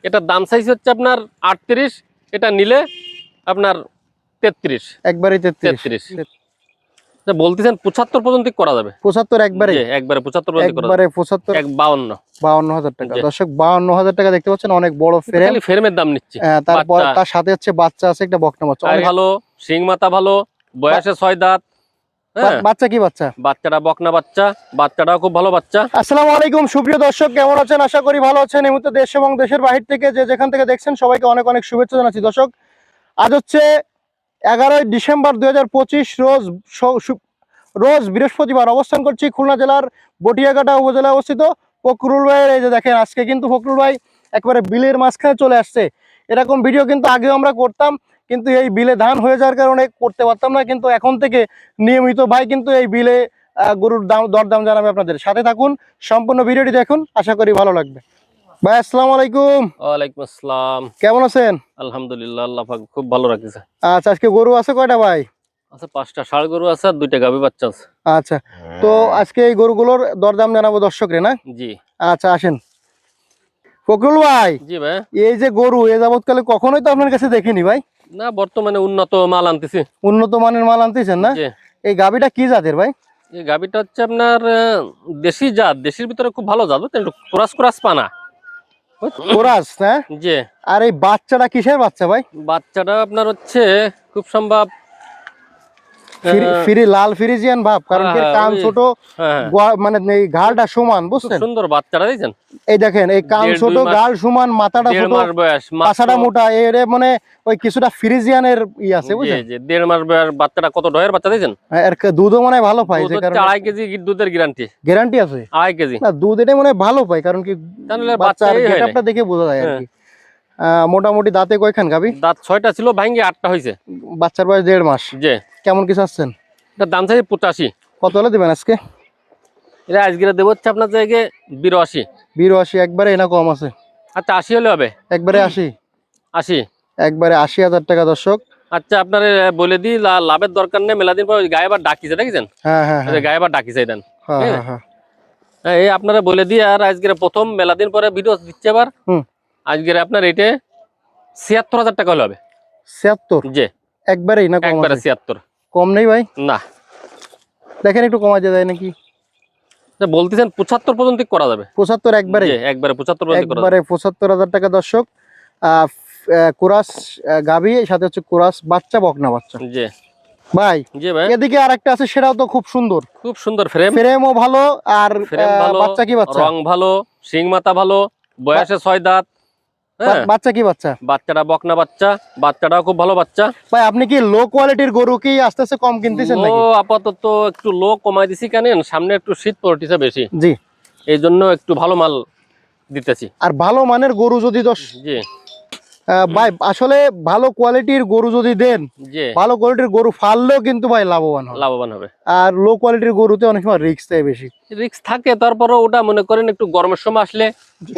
এটার দাম চাইছে হচ্ছে আপনার 38, এটা নিলে আপনার 33। একবারে 33। বলতেছেন 75 পর্যন্ত করা যাবে। 75 একবারে? একবারে 75 পর্যন্ত করা একবারে যাবে। 75। 52,000 টাকা। দর্শক 52,000 টাকা দেখতে পাচ্ছেন, অনেক বড় ফ্রেম। খালি ফ্রেমের দাম নিচ্ছে। তারপর তার সাথে হচ্ছে বাচ্চা আছে, একটা বকনা বাচ্চা ভালো, শিং মাথা ভালো, বয়সে 6 দাঁত। বাচ্চা কি বাচ্চা? বাচ্চাটা বকনা বাচ্চা, বাচ্চাটাও খুব ভালো বাচ্চা। আসসালামু আলাইকুম সুপ্রিয় দর্শক, কেমন আছেন? আশা করি ভালো আছেন। এই মুহূর্তে দেশ এবং দেশের বাহির থেকে যে যেখান থেকে দেখছেন সবাইকে অনেক অনেক শুভেচ্ছা জানাচ্ছি। দর্শক, আজ হচ্ছে 11ই ডিসেম্বর 2025, রোজ বৃহস্পতিবার। অবস্থান করছি খুলনা জেলার বটিয়াঘাটা উপজেলায় অবস্থিত ফখরুল ভাইয়ের। এই যে দেখেন, আজকে কিন্তু ফখরুল ভাই একবারে বিলের মাঝখানে চলে আসছে। এরকম ভিডিও কিন্তু আগেও আমরা করতাম, কিন্তু এই বিলে ধান হয়ে যাওয়ার কারণে করতে পারতাম না। কিন্তু এখন থেকে নিয়মিত ভাই কিন্তু এই বিলে গরুর দরদাম জানাবে আপনাদের। সাথে থাকুন, সম্পূর্ণ ভিডিওটি দেখুন, আশা করি ভালো লাগবে। ভাই আসসালামু আলাইকুম। ওয়ালাইকুম আসসালাম। কেমন আছেন? আলহামদুলিল্লাহ, আল্লাহ পাক খুব ভালো রাখছে। আচ্ছা, আজকে গরু আছে কয়টা ভাই? আচ্ছা, 5টা ষাঁড় গরু আছে আর 2টা গাভী বাচ্চা আছে। আচ্ছা, তো আজকে এই গরুগুলোর দরদাম জানাবো দর্শকরে, না? জি। আচ্ছা আসেন ফখরুল ভাই। জি ভাই। এই যে গরু এ যাবৎকালে কখনোই তো আপনার কাছে দেখিনি ভাই। না, বর্তমানে উন্নত মাল আনতেছি। উন্নত মানের মাল আনতেছেন না? এই গাভীটা কি জাতের ভাই? এই গাভীটা হচ্ছে আপনার দেশি জাত, দেশির ভিতরে খুব ভালো জাত, একটু কোরাস পানা। কোরাস, হ্যাঁ। জি। আর এই বাচ্চাটা কিসের বাচ্চা ভাই? বাচ্চাটা আপনার হচ্ছে খুব সম্ভব লাল ফ্রিজিয়ান ভাব, কারণ কি কান ছোট, মানে এই গালটা সমান, বুঝছেন? সুন্দর বাচ্চাটা দেখছেন। এই দেখেন, এই কান ছোট, গাল সমান, মাথাটা ছোট, পাছাটা মোটা, এর মানে ওই কিছুটা ফ্রিজিয়ানের ই আছে, বুঝছেন? 1.5 মাস বয়স বাচ্চাটা, কত ডয়ের বাচ্চা দেখছেন। এর দুধও মনে হয় ভালো পাই, যে কারণে 2.5 কেজি দুধের গ্যারান্টি আছে। 2.5 কেজি না, দুধ এটা মনে হয় ভালো পাই, কারণ কি বাচ্চার গেটআপটা দেখে বোঝা যায় আর কি। মোটামুটি দাঁতে কয়খান গাবি? দাঁত 6টা ছিল, ভাঙ্গে 8টা হয়েছে। বাচ্চার বয়স 1.5 মাস। জি। কেমন কি চাচ্ছেন? এটার দাম চাই 85। কত হলে দেবেন আজকে? এটা আজকে দেবো হচ্ছে আপনার জায়গায় 82। 82 একবারে, না কম আছে? আচ্ছা, 80 হলে হবে। একবারে 80? একবারে 80,000 টাকা। দর্শক, আচ্ছা, আপনার বলে দিই, লাভের দরকার নেই। মেলাদিন পর গায়ে বার ডাকিছে, দেখেছেন? হ্যাঁ হ্যাঁ, গায়ে বার ডাকিছে দেন। হ্যাঁ, এই আপনারা বলে দিই। আর আজকের প্রথম মেলাদিন পরে ভিডিও দিচ্ছে আবার। আজকের আপনার এটা 76,000 টাকা হলে হবে। 76? জি। একবারেই, না কম? একবারে 76। কম নেই ভাই? না, দেখেন একটু কমা যায় নাকি? বলতেছেন 75 পর্যন্ত করা যাবে। 75 একবারে? একবারে 75 পর্যন্ত করা যাবে। একবারে 75,000 টাকা। দর্শক, কোরাস গাভী, সাথে হচ্ছে কোরাস বাচ্চা, বকনা বাচ্চা। জি ভাই। জি ভাই। এদিকে আরেকটা আছে, সেটাও তো খুব সুন্দর। খুব সুন্দর ফ্রেমও ভালো, আর বাচ্চা কি বাচ্চা? রং ভালো, শিং মাথা ভালো, বয়সে 6 দাঁত। বাচ্চা কি বাচ্চা? বাচ্চাটা বকনা বাচ্চা, বাচ্চাটাও খুব ভালো বাচ্চা। ভাই, আপনি কি লো কোয়ালিটির গরু কি আস্তে আস্তে কম কিনতেছেন নাকি? আপাতত একটু লো কমাই দিছি, কেন সামনে একটু শীত পড়তেছে বেশি। জি। এই জন্য একটু ভালো মাল দিতেছি। আর ভালো মানের গরু যদি জি ভাই, আসলে ভালো কোয়ালিটির গরু যদি দেন, ভালো কোয়ালিটির গরু ফাললেও কিন্তু ভাই লাভবান হবে। আর লো কোয়ালিটির গরুতে অনেক সময় রিস্ক রিস্ক থাকে। তারপরে ওটা মনে করেন একটু গরমের সময় আসলে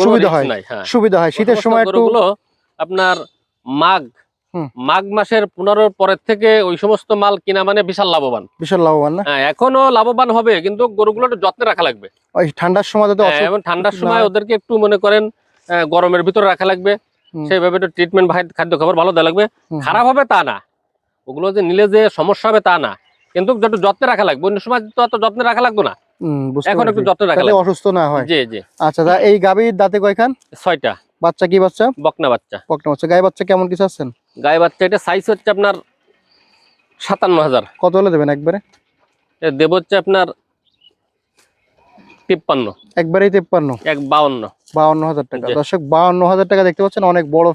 সুবিধা হয়। শীতের সময় একটু আপনার মাঘ মাসের 15 পরের থেকে ওই সমস্ত মাল কিনা মানে বিশাল লাভবান না? এখনো লাভবান হবে, কিন্তু গরুগুলো একটু যত্নে রাখা লাগবে। ওই ঠান্ডার সময় ঠান্ডার সময় ওদেরকে একটু মনে করেন গরমের ভিতরে রাখা লাগবে। সেইভাবে একটু ট্রিটমেন্ট, খাদ্য খাবার ভালো দেওয়া লাগবে। খারাপ হবে তা না, ওগুলো যে নিলে যে সমস্যা হবে তা না, কিন্তু একটু যত্নে রাখা লাগবে। অন্য সময় তো অত যত্নে রাখা লাগবে না, এখন একটু যত্নে রাখা লাগবে, অসুস্থ না হয়। জি জি। আচ্ছা, এই গাভীর দাঁতে কয়খান? 6টা। বাচ্চা কি বাচ্চা? বকনা বাচ্চা। গায়ে বাচ্চা কেমন কি চাচ্ছেন? গায়ে বাচ্চা এটা সাইজ হচ্ছে আপনার 57,000। কত হলে দেবেন একবারে? দেব হচ্ছে আপনার 53। একবারেই 53? 52,000 টাকা। দর্শক, 52,000 টাকা দেখতে পাচ্ছেন, অনেক বড়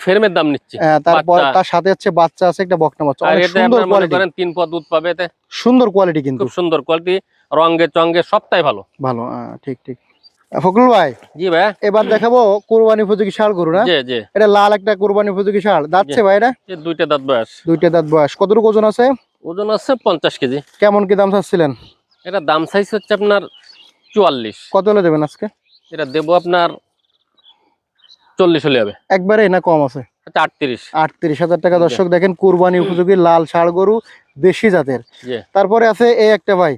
ফ্রেমের দাম নিচ্ছে। তারপর তার সাথে হচ্ছে বাচ্চা আছে, একটা বকনা বাচ্চা। সুন্দর কোয়ালিটি, 3 পদ দুধ পাবে এতে। সুন্দর কোয়ালিটি, কিন্তু খুব সুন্দর কোয়ালিটি, রঙে চঙ্গে সবটাই ভালো। ঠিক। ফখরুল ভাই। জি ভাই। এবার দেখাবো কুরবানি উপযোগী ষাঁড় গরু, না? জি জি। এটা লাল একটা কুরবানি উপযোগী ষাঁড়। দাঁতছে ভাই? এটা 2টা দাঁত বয়স। 2টা দাঁত বয়স। কতটুকু ওজন আছে? ওজন আছে 50 কেজি। কেমন কি দাম চাচ্ছিলেন? এটা দাম চাইছে হচ্ছে আপনার 44। কত হলে দেবেন আজকে? এটা দেবো আপনার 40 হলে হবে। একবারে, না কম আছে? 38,000 টাকা। দর্শক দেখেন, কুরবানি উপযোগী লাল ষাঁড় গরু, দেশি জাতের। তারপরে আছে এই একটা ভাই,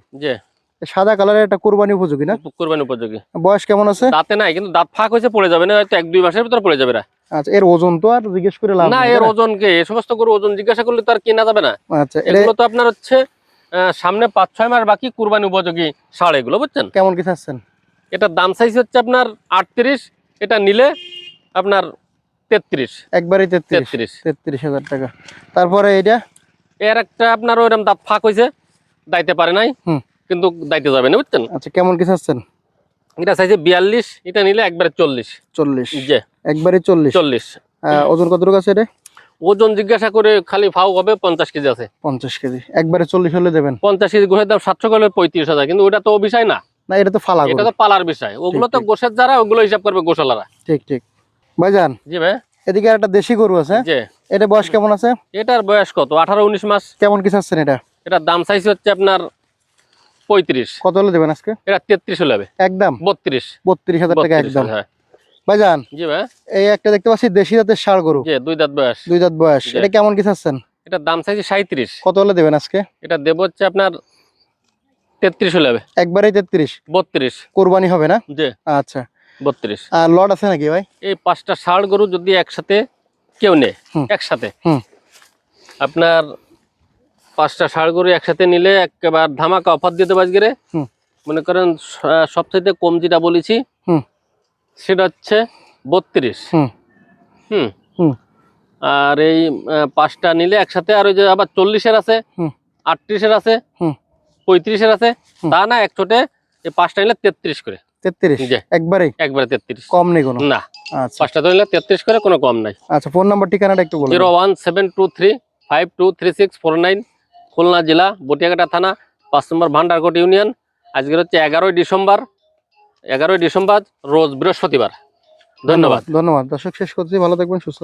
সাদা কালারের একটা কুরবানি উপযোগী, না? কুরবানি উপযোগী। বয়স কেমন আছে? দাঁতে নাই, কিন্তু দাঁত ফাঁক হয়েছে, পড়ে যাবে না, হয়তো 1-2 মাসের ভিতরে পড়ে যাবে। আচ্ছা, এর ওজন তো আর জিজ্ঞেস করে লাভ না, নেই, এর তাই না? ওজন কে, এই সমস্ত গরু ওজন জিজ্ঞাসা করলে তো আর কেনা যাবে না। আচ্ছা, এটা এগুলো তো আপনার হচ্ছে সামনে 5-6 মাস বাকি কুরবানি উপযোগী ষাঁড় এগুলো, বুঝছেন। কেমন কি চাচ্ছেন? এটার দাম চাইছে হচ্ছে আপনার 38, এটা নিলে আপনার 33। একবারে 33,000 টাকা। তারপরে এটা এর একটা আপনার ওইরকম দাঁত ফাঁক হয়েছে, দাইতে পারে নাই, হুম। কিন্তু দাইতে যাবে না, বুঝছেন। আচ্ছা, কেমন কি চাচ্ছেন? এটা চাইছে 42, এটা নিলে একবারে 40। 40, যে একবারে 40। 40 ওজন কতটুকু আছে এটা? ওজন জিজ্ঞাসা করে খালি ফাও হবে 50 কেজি আছে। 50 কেজি, একবারে 40 হলে দেবেন। 50 কেজি গোশের দাম 700 করলে 35,000, কিন্তু ওটা তো ও বিষয় না, না, এটা তো ফালা এটা গরু। তো পালার বিষয়। ওগুলো তো ঠিক। গোশের যারা, ওগুলো হিসাব করবে গোশালারা। ঠিক ঠিক ভাইজান, জি ভাই। এদিকে একটা দেশি গরু আছে, যে এটা বয়স কেমন আছে? এটার বয়স কত, 18-19 মাস। কেমন কি চাচ্ছেন এটা? এটার দাম চাইছে হচ্ছে আপনার 35। কত হলে দেবেন আজকে? এটা 33 হলে হবে। একদম 32,000 টাকা একদম। হ্যাঁ। ভাইজান, জি ভাই। এই একটা দেখতে পাচ্ছি দেশি জাতের ষাঁড় গরু, যে 2 দাঁত বয়স। 2 দাঁত বয়স, জি। এটা কেমন কি চাচ্ছেন? এটার দাম চাইছে 37। কত হলে দেবেন আজকে? এটা দেব হচ্ছে আপনার 33 হলে হবে। একবারেই 33? 32। কোরবানি হবে না? যে আচ্ছা, 32। আর লট আছে নাকি ভাই? এই 5টা ষাঁড় গরু যদি একসাথে কেউ নেয়, হুম। একসাথে হুম। আপনার 5টা ষাঁড় গরু একসাথে নিলে একেবারে ধামাকা অফার দিয়ে দেবো আজকে। হুম। মনে করেন সবচেয়ে কম যেটা বলেছি হুম। সেটা হচ্ছে 32। হুম। হুম। হুম। আর এই 5টা নিলে একসাথে, আর ওই যে আবার 40-এর আছে, হুম। 38-এর আছে, হুম। 35-এর আছে, হুম। তা না এক চোটে এই 5টা নিলে 33 করে। 33? জি। একবারেই একবারে 33, কম নেই কোনো? না। আচ্ছা 5টা তো নিলে 33 করে, কোনো কম নাই। আচ্ছা, ফোন নাম্বার ঠিকানাটা একটু বলুন। 01723523649, খুলনা জেলা, বটিয়াঘাটা থানা, 5 নম্বর ভান্ডারকোট ইউনিয়ন। আজকের হচ্ছে 11ই ডিসেম্বর, রোজ বৃহস্পতিবার। ধন্যবাদ। ধন্যবাদ। দর্শক, শেষ করছি, ভালো থাকবেন, সুস্থ